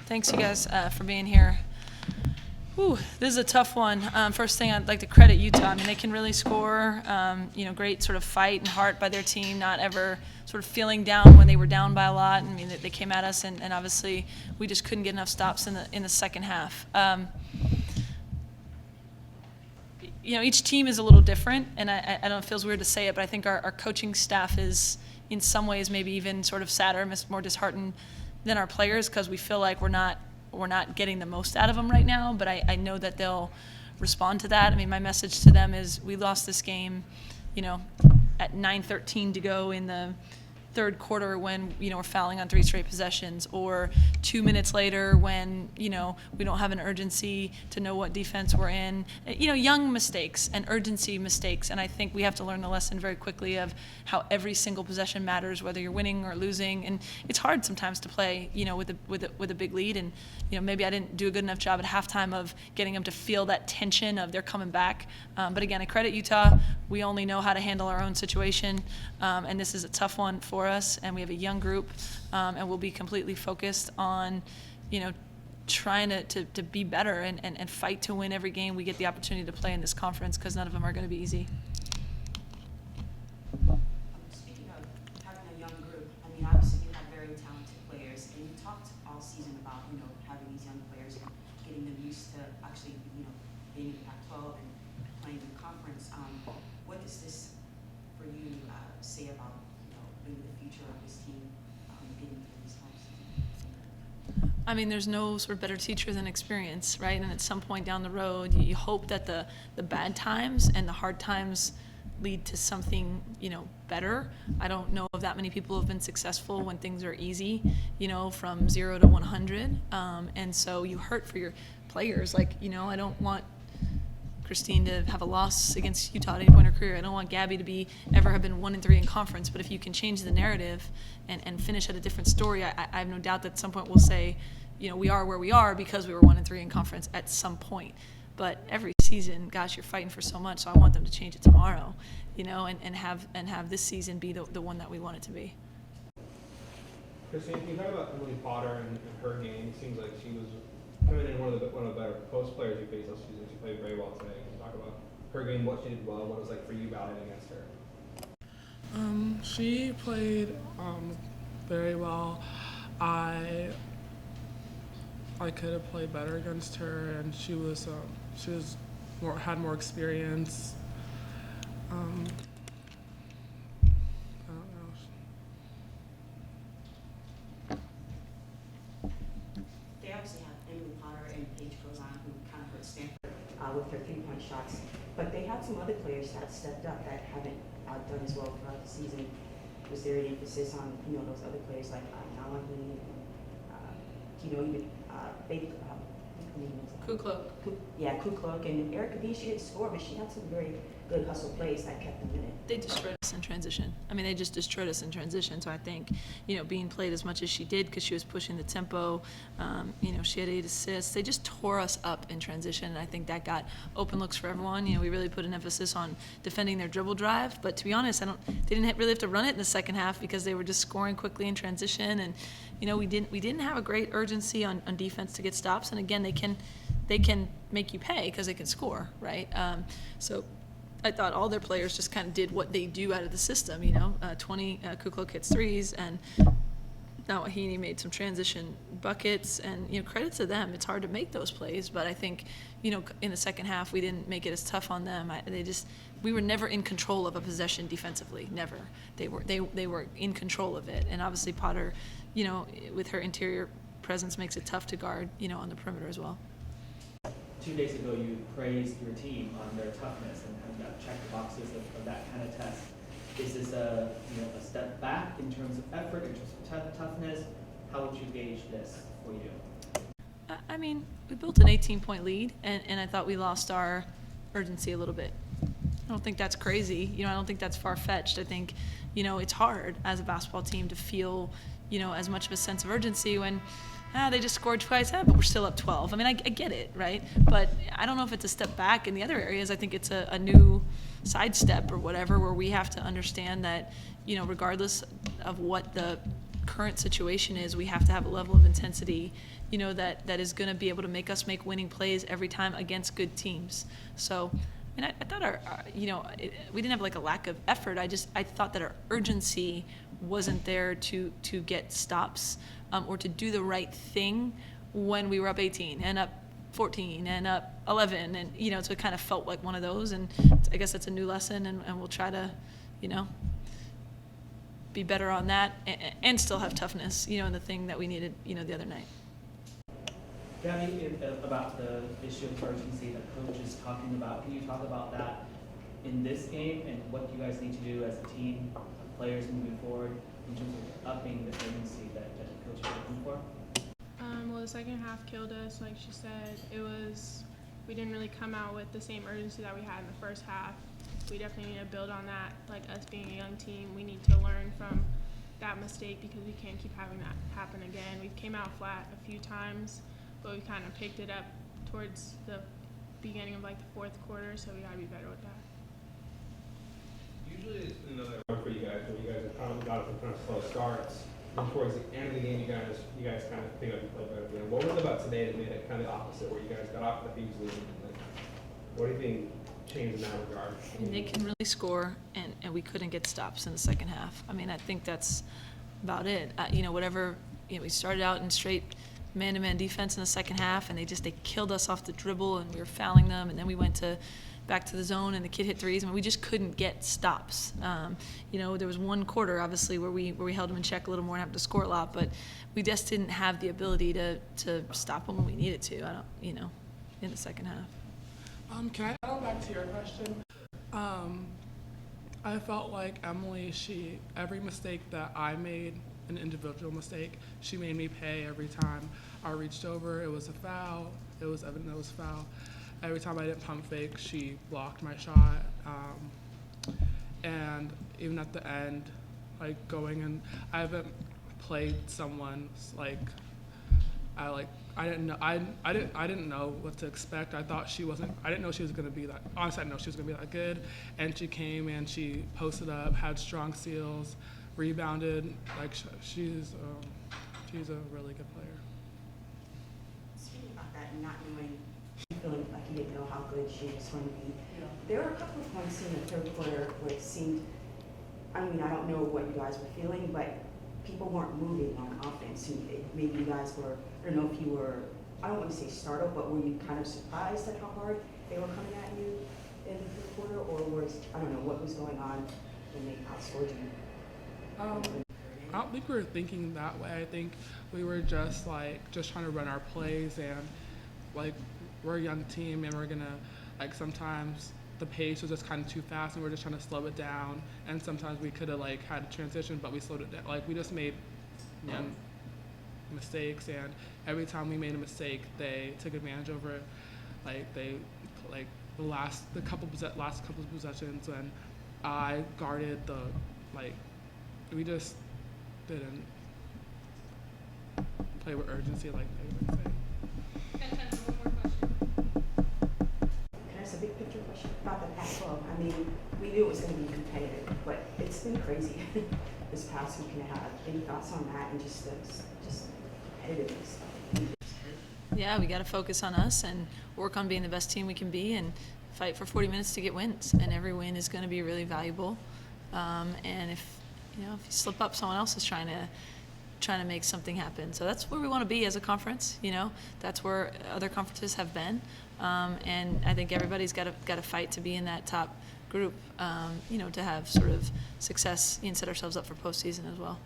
Thanks, you guys, for being here. Ooh, this is a tough one. First thing, I'd like to credit Utah. I mean, they can really score. Great sort of fight and heart by their team, not ever sort of feeling down when they were down by a lot. I mean, they came at us, and obviously we just couldn't get enough stops in the second half. Each team is a little different, and I don't know, it feels weird to say it, but I think our coaching staff is, in some ways, maybe even sort of sadder, more disheartened than our players, because we feel like we're not getting the most out of them right now, but I know that they'll respond to that. I mean, my message to them is we lost this game, at 9:13 to go in the third quarter when, we're fouling on 3 straight possessions, or 2 minutes later when, we don't have an urgency to know what defense we're in. Young mistakes and urgency mistakes, and I think we have to learn the lesson very quickly of how every single possession matters, whether you're winning or losing, and it's hard sometimes to play, with a big lead, and, maybe I didn't do a good enough job at halftime of getting them to feel that tension of they're coming back. But again, I credit Utah. We only know how to handle our own situation, and this is a tough one for us, and we have a young group, and we'll be completely focused on, trying to be better and fight to win every game we get the opportunity to play in this conference, because none of them are going to be easy. Speaking of having a young group, I mean, obviously you have very talented players, and you talked all season about, having these young players and getting them used to actually, being in Pac-12 and playing in the conference. What does this, for you, say about, the future of this team getting through these times? I mean, there's no sort of better teacher than experience, right? And at some point down the road, you hope that the bad times and the hard times lead to something, better. I don't know if that many people have been successful when things are easy, from 0 to 100. And so you hurt for your players. Like, I don't want Christine to have a loss against Utah at any point in her career. I don't want Gabby to ever have been 1-3 in conference. But if you can change the narrative and finish at a different story, I have no doubt that at some point we'll say, we are where we are because we were 1-3 in conference at some point. But every season, gosh, you're fighting for so much. So I want them to change it tomorrow, and have this season be the one that we want it to be. Christine, can you talk about Emily Potter and her game? It seems like she was coming in one of the better post players you faced this season. She played very well today. Can you talk about her game, what she did well, what it was like for you battling against her? She played very well. I could have played better against her, and she had more experience. I don't know. They obviously have Emily Potter and Paige Crozon, who kind of hurt Stanford with their 3-point shots. But they have some other players that stepped up that haven't done as well throughout the season. Was there an emphasis on those other players like Nalahi, even Baby Kukluk. Kukluk, and Erica B. She didn't score, but she had some very good hustle plays that kept them in it. They destroyed us in transition. I mean, they just destroyed us in transition. So I think, being played as much as she did because she was pushing the tempo, she had 8 assists. They just tore us up in transition, and I think that got open looks for everyone. We really put an emphasis on defending their dribble drive. But to be honest, they didn't really have to run it in the second half because they were just scoring quickly in transition. And, we didn't have a great urgency on defense to get stops. And again, they can make you pay because they can score, right? So I thought all their players just kind of did what they do out of the system, 20 Kukluk hits threes, and Nawahini made some transition buckets, and, credit to them. It's hard to make those plays, but I think, in the second half, we didn't make it as tough on them. We were never in control of a possession defensively, never. They were in control of it, and obviously Potter, with her interior presence makes it tough to guard, on the perimeter as well. 2 days ago, you praised your team on their toughness and checked the boxes of that kind of test. Is this a step back in terms of effort, in terms of toughness? How would you gauge this for you? I mean, we built an 18-point lead, and I thought we lost our urgency a little bit. I don't think that's crazy. I don't think that's far-fetched. I think, it's hard as a basketball team to feel, as much of a sense of urgency when they just scored twice, but we're still up 12. I mean, I get it, right? But I don't know if it's a step back in the other areas. I think it's a new sidestep or whatever, where we have to understand that, regardless of what the current situation is, we have to have a level of intensity, you know, that is going to be able to make us make winning plays every time against good teams. So, I mean, I thought we didn't have like a lack of effort. I thought that our urgency wasn't there to get stops or to do the right thing when we were up 18 and up 14 and up 11, and you know, so it kind of felt like one of those. And I guess that's a new lesson, and we'll try to, you know, be better on that and still have toughness, you know, in the thing that we needed, you know, the other night. Gabby, about the issue of urgency that coach is talking about, can you talk about that in this game and what you guys need to do as a team, players moving forward, in terms of upping the urgency that coach is looking for? Well, the second half killed us. Like she said, we didn't really come out with the same urgency that we had in the first half. We definitely need to build on that. Like, us being a young team, we need to learn from that mistake because we can't keep having that happen again. We came out flat a few times, but we kind of picked it up towards the beginning of like the fourth quarter, so we got to be better with that. Usually it's another one for you guys, where you guys have kind of got some kind of slow starts. And towards the end of the game, you guys kind of pick up and play better. You know, what was it about today that made it kind of the opposite, where you guys got off the easily? Like, what do you think changed in that regard? And they can really score, and we couldn't get stops in the second half. I mean, I think that's about it. You know, we started out in straight man-to-man defense in the second half, and they killed us off the dribble, and we were fouling them, and then we went back to the zone, and the kid hit threes. I mean, we just couldn't get stops. You know, there was one quarter, obviously, where we held them in check a little more and happened to score a lot, but we just didn't have the ability to stop them when we needed to. In the second half. Can I go back to your question? I felt like Emily, every mistake that I made, an individual mistake, she made me pay every time I reached over. It was a foul. It was evident it was a foul. Every time I didn't pump fake, she blocked my shot. And even at the end, like going in, I haven't played someone like I didn't know what to expect. I didn't know she was gonna be that. Honestly, I didn't know she was gonna be that good. And she came and she posted up, had strong steals, rebounded. Like she's a really good player. Speaking about that and not knowing, feeling like you didn't know how good she was going to be, there were a couple of points in the third quarter where it seemed, I mean, I don't know what you guys were feeling, but people weren't moving on offense. And maybe you guys were, I don't know if you were, I don't want to say startled, but were you kind of surprised at how hard they were coming at you in the third quarter? Or was, I don't know, what was going on when they outscored you? I don't think we were thinking that way. I think we were just trying to run our plays, and like, we're a young team, and we're gonna, like, sometimes the pace was just kind of too fast, and we're just trying to slow it down. And sometimes we could have like had a transition, but we slowed it down. Like, we just made mistakes, and every time we made a mistake, they took advantage over it. Like, the last couple of possessions, when I guarded we just didn't play with urgency like they would say. Got time for one more question. Can I ask a big picture question about the Pac-12? I mean, we knew it was going to be competitive, but it's been crazy this past week and a half. Any thoughts on that and just competitiveness? Yeah, we got to focus on us and work on being the best team we can be, and fight for 40 minutes to get wins. And every win is going to be really valuable. And if you slip up, someone else is trying to make something happen. So that's where we want to be as a conference. That's where other conferences have been. And I think everybody's got to fight to be in that top group. To have sort of success and set ourselves up for postseason as well.